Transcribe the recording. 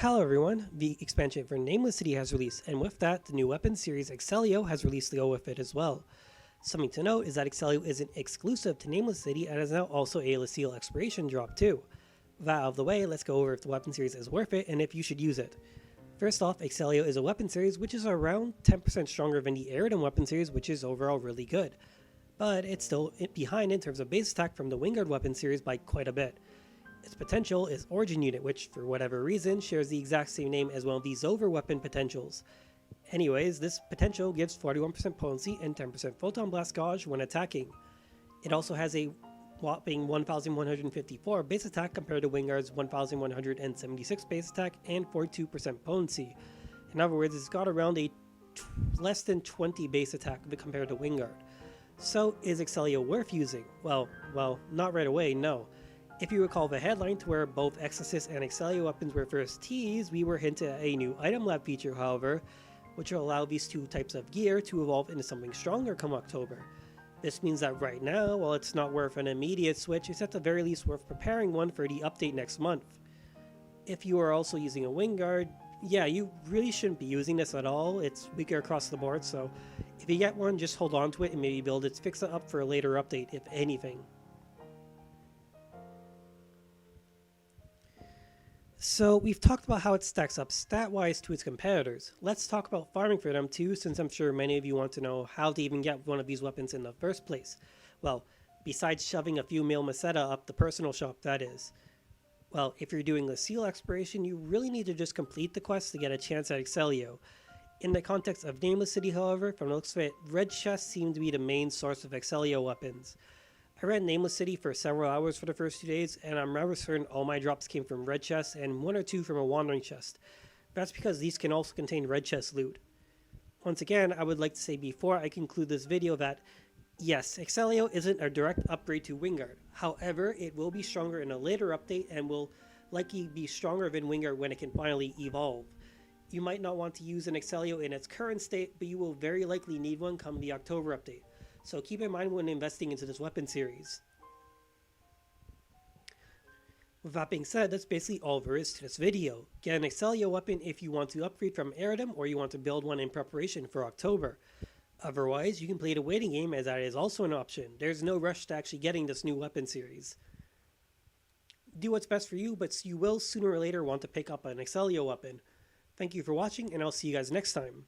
Hello everyone, the expansion for Nameless City has released, and with that, the new weapon series Exelio has released to go with it as well. Something to note is that Exelio isn't exclusive to Nameless City and is now also a Lucille expiration drop too. With that out of the way, let's go over if the weapon series is worth it and if you should use it. First off, Exelio is a weapon series which is around 10% stronger than the eredim weapon series, which is overall really good. But it's still behind in terms of base attack from the wingard weapon series by quite a bit. Its potential is Origin Unit, which, for whatever reason, shares the exact same name as one of the Zover weapon potentials. Anyways, this potential gives 41% potency and 10% photon blast gauge when attacking. It also has a whopping 1154 base attack compared to Wingard's 1176 base attack and 42% potency. In other words, it's got around a less than 20 base attack compared to Wingard. So, is Exelio worth using? Well, not right away, no. If you recall the headline to where both Exorcist and Exelio weapons were first teased, we were hinted at a new item lab feature, however, which will allow these two types of gear to evolve into something stronger come October. This means that right now, while it's not worth an immediate switch, it's at the very least worth preparing one for the update next month. If you are also using a wingard, yeah, you really shouldn't be using this at all. It's weaker across the board, so if you get one, just hold on to it and maybe build its fix it up for a later update, if anything. So we've talked about how it stacks up stat-wise to its competitors. Let's talk about farming for them too, since I'm sure many of you want to know how to even get one of these weapons in the first place. Well, besides shoving a few mil Meseta up the personal shop, that is. Well, if you're doing Lucille exploration, you really need to just complete the quest to get a chance at Exelio. In the context of Nameless City, however, from the looks of it, red chests seem to be the main source of Exelio weapons. I ran Nameless City for several hours for the first 2 days, and I'm rather certain all my drops came from red chests and one or two from a wandering chest. That's because these can also contain red chest loot. Once again, I would like to say before I conclude this video that, yes, Exelio isn't a direct upgrade to Wingard. However, it will be stronger in a later update and will likely be stronger than Wingard when it can finally evolve. You might not want to use an Exelio in its current state, but you will very likely need one come the October update. So keep in mind when investing into this weapon series. With that being said, that's basically all there is to this video. Get an Exelio weapon if you want to upgrade from eredim or you want to build one in preparation for October. Otherwise, you can play the waiting game as that is also an option. There's no rush to actually getting this new weapon series. Do what's best for you, but you will sooner or later want to pick up an Exelio weapon. Thank you for watching, and I'll see you guys next time.